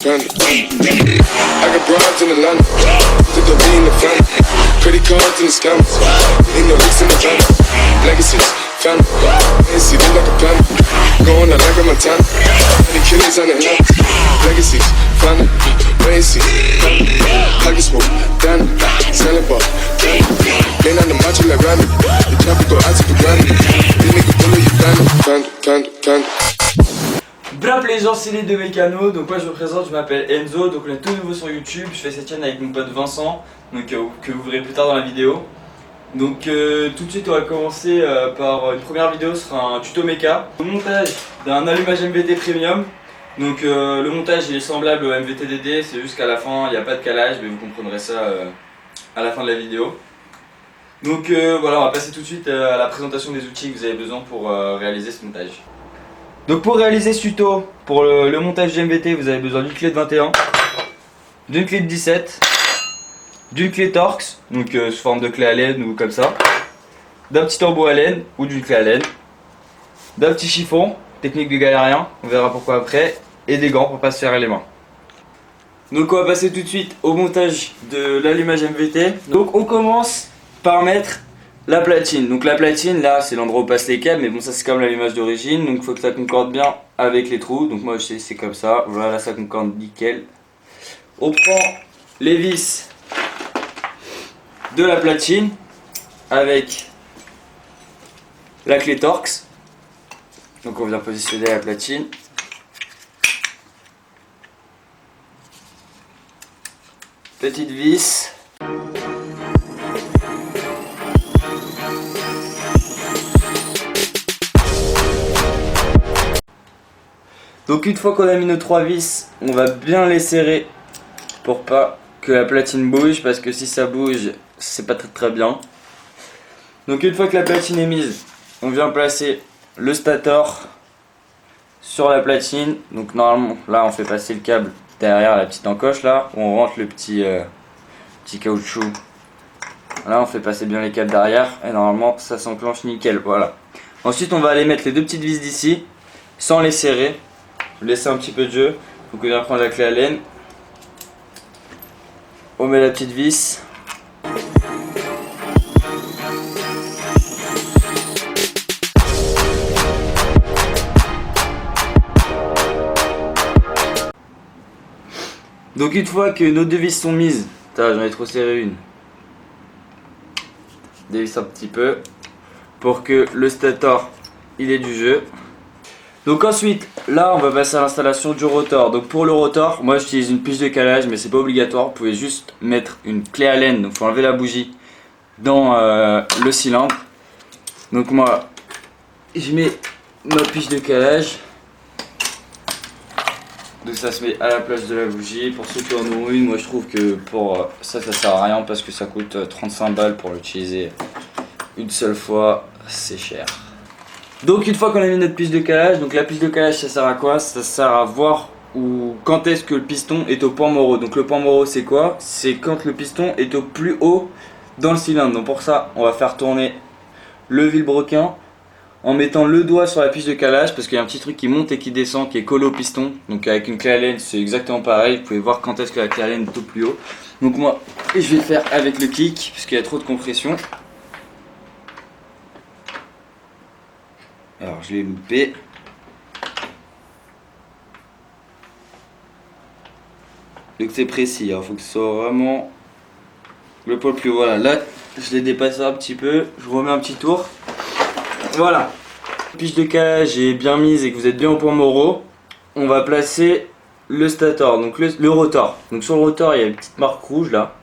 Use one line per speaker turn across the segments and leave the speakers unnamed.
I got broads in the London, took the V in the family, credit cards in the scams, ain't no licks in the van, legacies, family, ain't see them like a plan, going out like a Montana, the killers on the land, legacies, family, ain't see, pockets full, down, selling ball, ain't on the macho like Randy, the traffic go out to the granny, the nigga pull you panda.
Brap les gens, c'est les deux mécanos. Donc moi je me présente, je m'appelle Enzo. Donc on est tout nouveau sur YouTube. Je fais cette chaîne avec mon pote Vincent, donc que vous verrez plus tard dans la vidéo. Donc tout de suite on va commencer par une première vidéo, ce sera un tuto méca. Le montage d'un allumage MVT premium. Donc le montage il est semblable au MVT DD, c'est juste qu'à la fin il n'y a pas de calage, mais vous comprendrez ça à la fin de la vidéo. Donc voilà, on va passer tout de suite à la présentation des outils que vous avez besoin pour réaliser ce montage. Donc pour réaliser ce tuto, pour le montage du MVT, vous avez besoin d'une clé de 21, d'une clé de 17, d'une clé Torx, donc sous forme de clé à laine ou comme ça, d'un petit embout à laine ou d'une clé à laine, d'un petit chiffon, technique du galérien, on verra pourquoi après, et des gants pour pas se faire les mains. Donc on va passer tout de suite au montage de l'allumage MVT. Donc on commence par mettre la platine. Donc la platine là c'est l'endroit où passent les câbles, mais bon ça c'est comme l'allumage d'origine, donc il faut que ça concorde bien avec les trous. Donc moi je sais c'est comme ça, voilà, ça concorde nickel. On prend les vis de la platine avec la clé Torx. Donc on vient positionner la platine. Petite vis. Donc une fois qu'on a mis nos 3 vis, on va bien les serrer pour pas que la platine bouge, parce que si ça bouge, c'est pas très bien. Donc une fois que la platine est mise, on vient placer le stator sur la platine. Donc normalement là on fait passer le câble derrière la petite encoche là, où on rentre le petit caoutchouc. Là on fait passer bien les câbles derrière et normalement ça s'enclenche nickel, voilà. Ensuite on va aller mettre les deux petites vis d'ici sans les serrer. Laisser un petit peu de jeu, donc on vient prendre la clé à laine, on met la petite vis, donc une fois que nos deux vis sont mises, j'en ai trop serré une, dévisse un petit peu pour que le stator il ait du jeu. Donc ensuite, là on va passer à l'installation du rotor. Donc pour le rotor, moi j'utilise une pige de calage, mais c'est pas obligatoire. Vous pouvez juste mettre une clé à laine, donc il faut enlever la bougie dans le cylindre. Donc moi, je mets ma pige de calage. Donc ça se met à la place de la bougie. Pour ceux qui en ont une, moi je trouve que pour ça sert à rien, parce que ça coûte 35 balles pour l'utiliser une seule fois, c'est cher. Donc une fois qu'on a mis notre pige de calage, donc la pige de calage ça sert à quoi? Ça sert à voir quand est-ce que le piston est au point moro. Donc le point moro c'est quoi? C'est quand le piston est au plus haut dans le cylindre. Donc pour ça on va faire tourner le vilebrequin en mettant le doigt sur la pige de calage, parce qu'il y a un petit truc qui monte et qui descend qui est collé au piston. Donc avec une clé à laine c'est exactement pareil, vous pouvez voir quand est-ce que la clé à laine est au plus haut. Donc moi je vais le faire avec le kick parce qu'il y a trop de compression. Alors je l'ai loupé. Donc c'est précis, il faut que ce soit vraiment le poil plus haut. Voilà, là je l'ai dépassé un petit peu, je remets un petit tour. Voilà. Pige de calage est bien mise et que vous êtes bien au point moro, on va placer le stator, donc le rotor. Donc sur le rotor il y a une petite marque rouge là.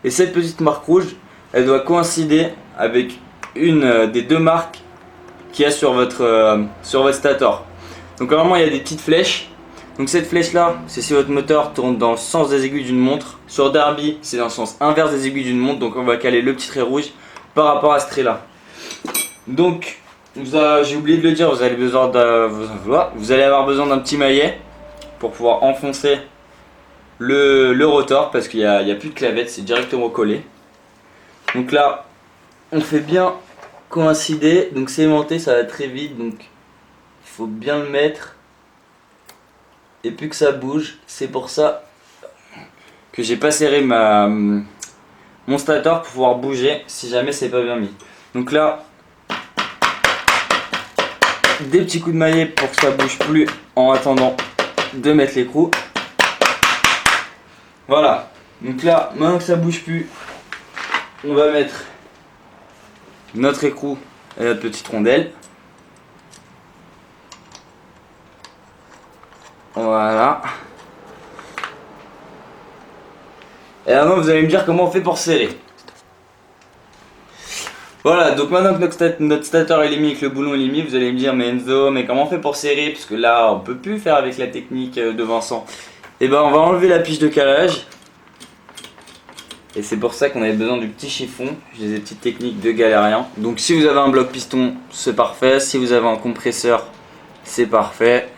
Et cette petite marque rouge, elle doit coïncider avec une des deux marques qu'il y a sur votre stator. Donc normalement il y a des petites flèches. Donc cette flèche là, c'est si votre moteur tourne dans le sens des aiguilles d'une montre. Sur Derby, c'est dans le sens inverse des aiguilles d'une montre. Donc on va caler le petit trait rouge par rapport à ce trait là. Donc j'ai oublié de le dire, vous allez avoir besoin d'un petit maillet pour pouvoir enfoncer le rotor, parce qu'il n'y a plus de clavette, c'est directement collé. Donc là on fait bien coïncider, donc c'est aimanté, ça va très vite, donc il faut bien le mettre et plus que ça bouge. C'est pour ça que j'ai pas serré mon stator pour pouvoir bouger si jamais c'est pas bien mis. Donc là, des petits coups de maillet pour que ça bouge plus en attendant de mettre l'écrou. Voilà, donc là, maintenant que ça bouge plus, on va mettre notre écrou et notre petite rondelle. Voilà. Et maintenant vous allez me dire comment on fait pour serrer. Voilà, donc maintenant que notre stator il est mis, que le boulon il est mis, vous allez me dire mais Enzo, mais comment on fait pour serrer? Parce que là on peut plus faire avec la technique de Vincent. Et ben on va enlever la pige de calage. Et c'est pour ça qu'on avait besoin du petit chiffon. J'ai des petites techniques de galérien. Donc si vous avez un bloc piston, c'est parfait. Si vous avez un compresseur, c'est parfait.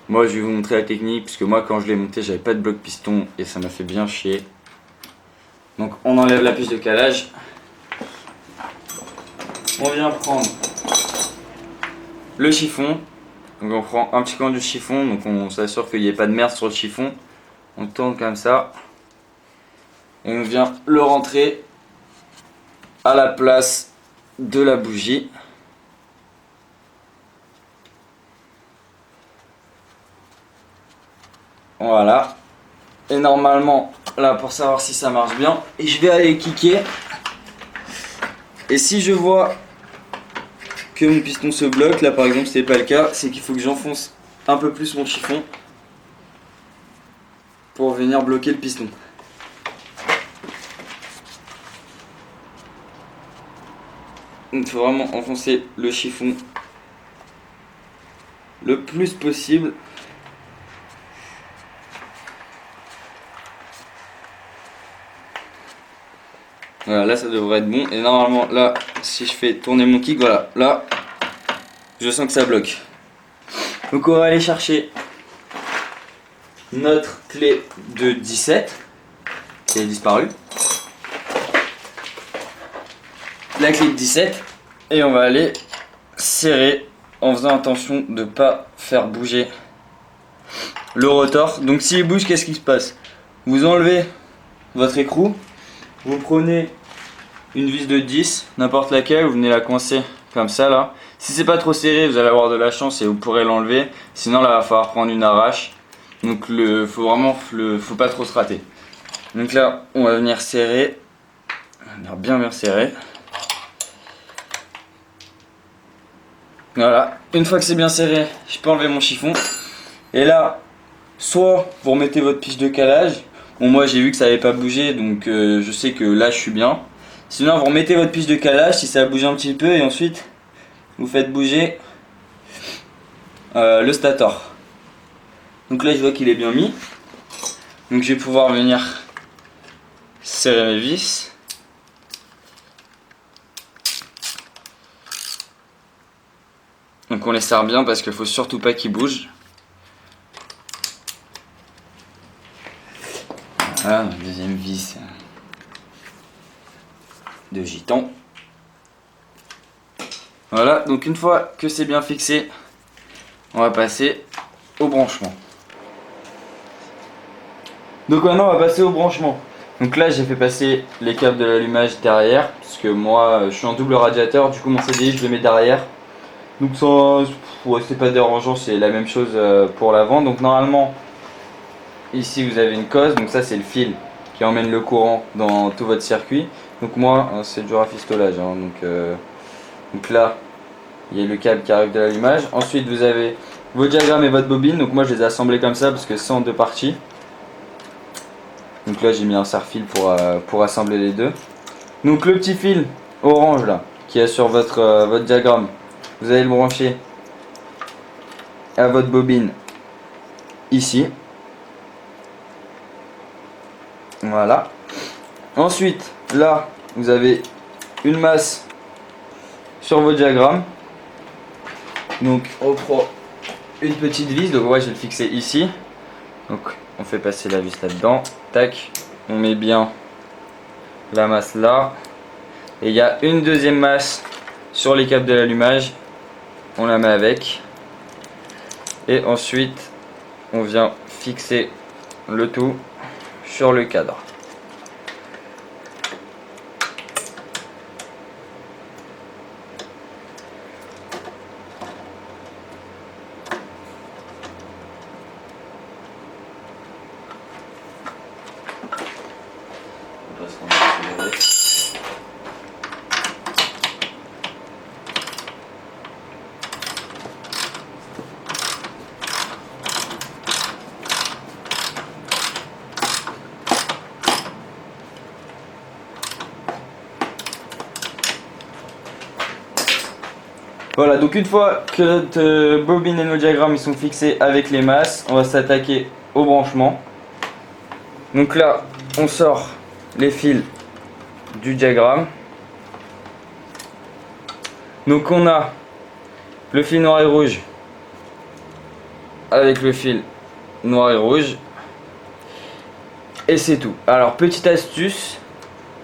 Moi je vais vous montrer la technique, puisque moi quand je l'ai monté, j'avais pas de bloc piston et ça m'a fait bien chier. Donc on enlève la pige de calage. On vient prendre le chiffon. Donc on prend un petit coin du chiffon, donc on s'assure qu'il n'y ait pas de merde sur le chiffon. On tourne comme ça. Et on vient le rentrer à la place de la bougie. Voilà. Et normalement, là pour savoir si ça marche bien, et je vais aller kicker. Et si je vois que mon piston se bloque, là par exemple c'est pas le cas, c'est qu'il faut que j'enfonce un peu plus mon chiffon pour venir bloquer le piston. Il faut vraiment enfoncer le chiffon le plus possible. Voilà, là ça devrait être bon. Et normalement là, si je fais tourner mon kick, voilà, là, je sens que ça bloque. Donc on va aller chercher notre clé de 17 qui a disparu. La clé de 17 et on va aller serrer en faisant attention de ne pas faire bouger le rotor. Donc s'il bouge, qu'est-ce qui se passe? Vous enlevez votre écrou, vous prenez une vis de 10, n'importe laquelle, vous venez la coincer comme ça là. Si c'est pas trop serré, vous allez avoir de la chance et vous pourrez l'enlever. Sinon là, il va falloir prendre une arrache. Donc faut pas trop se rater. Donc là, on va venir serrer, on va venir bien serrer. Voilà, une fois que c'est bien serré, je peux enlever mon chiffon. Et là, soit vous remettez votre pige de calage. Bon, moi j'ai vu que ça n'avait pas bougé, donc je sais que là je suis bien. Sinon, vous remettez votre pige de calage si ça bouge un petit peu et ensuite vous faites bouger le stator. Donc là, je vois qu'il est bien mis. Donc je vais pouvoir venir serrer mes vis. Donc on les serre bien parce qu'il faut surtout pas qu'ils bougent. Voilà, deuxième vis de gitan. Voilà, donc une fois que c'est bien fixé, on va passer au branchement. Donc maintenant on va passer au branchement. Donc là j'ai fait passer les câbles de l'allumage derrière, parce que moi je suis en double radiateur, du coup mon CDI je le mets derrière. Donc c'est pas dérangeant, c'est la même chose pour l'avant. Donc normalement, ici vous avez une cose, donc ça c'est le fil qui emmène le courant dans tout votre circuit. Donc moi c'est du rafistolage, hein, donc là il y a le câble qui arrive de l'allumage. Ensuite vous avez vos diagrammes et votre bobine, donc moi je les ai assemblés comme ça parce que c'est en deux parties. Donc là j'ai mis un serre-fil pour assembler les deux. Donc le petit fil orange là qui est sur votre diagramme, vous allez le brancher à votre bobine ici. Voilà. Ensuite, là, vous avez une masse sur vos diagrammes. Donc, on prend une petite vis. Donc, ouais, je vais le fixer ici. Donc, on fait passer la vis là-dedans. Tac. On met bien la masse là. Et il y a une deuxième masse sur les câbles de l'allumage. On la met avec. Et ensuite, on vient fixer le tout sur le cadre. Voilà, donc une fois que notre bobine et nos diagrammes ils sont fixés avec les masses, on va s'attaquer au branchement. Donc là, on sort les fils du diagramme. Donc on a le fil noir et rouge avec le fil noir et rouge. Et c'est tout. Alors petite astuce,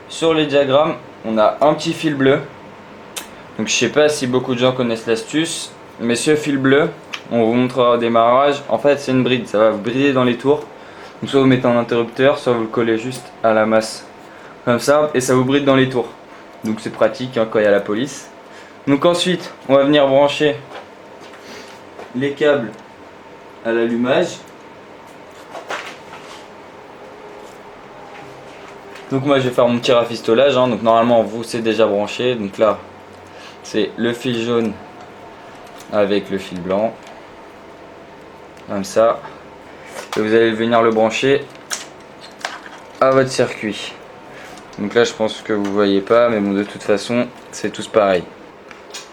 sur les diagrammes, on a un petit fil bleu. Donc je sais pas si beaucoup de gens connaissent l'astuce, mais ce fil bleu, on vous montrera au démarrage, en fait c'est une bride, ça va vous brider dans les tours. Donc soit vous mettez un interrupteur, soit vous le collez juste à la masse, comme ça, et ça vous bride dans les tours. Donc c'est pratique hein, quand il y a la police. Donc ensuite, on va venir brancher les câbles à l'allumage. Donc moi je vais faire mon petit rafistolage, hein. Donc normalement vous c'est déjà branché, donc là c'est le fil jaune avec le fil blanc, comme ça, et vous allez venir le brancher à votre circuit. Donc là je pense que vous voyez pas, mais bon de toute façon c'est tous pareil.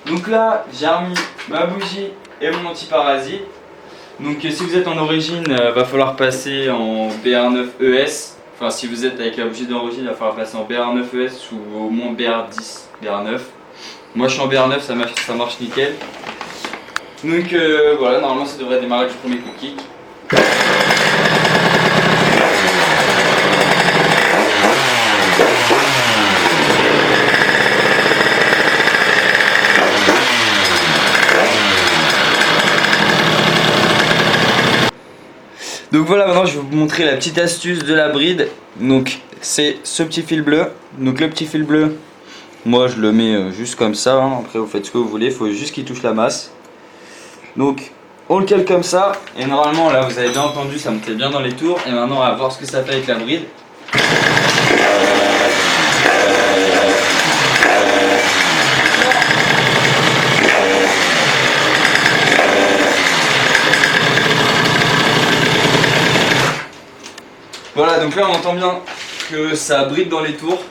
Donc là j'ai remis ma bougie et mon antiparasite. Donc si vous êtes en origine, va falloir passer en BR9ES. Enfin si vous êtes avec la bougie d'origine, il va falloir passer en BR9ES ou au moins BR10, BR9. Moi je suis en BR9, ça marche nickel. Donc voilà, normalement ça devrait démarrer du premier coup de kick. Donc voilà, maintenant je vais vous montrer la petite astuce de la bride. Donc c'est ce petit fil bleu. Donc le petit fil bleu, moi je le mets juste comme ça, hein. Après vous faites ce que vous voulez, il faut juste qu'il touche la masse. Donc on le cale comme ça, et normalement là vous avez bien entendu, ça montait bien dans les tours. Et maintenant on va voir ce que ça fait avec la bride. Voilà, donc là on entend bien que ça bride dans les tours.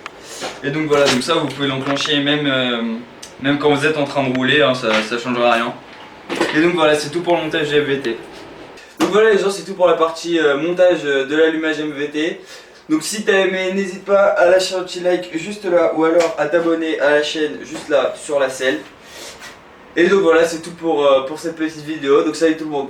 Et donc voilà, donc ça vous pouvez l'enclencher même quand vous êtes en train de rouler, hein, ça changera rien. Et donc voilà, c'est tout pour le montage MVT. Donc voilà les gens, c'est tout pour la partie montage de l'allumage MVT. Donc si t'as aimé, n'hésite pas à lâcher un petit like juste là, ou alors à t'abonner à la chaîne juste là sur la selle. Et donc voilà, c'est tout pour cette petite vidéo. Donc salut tout le monde.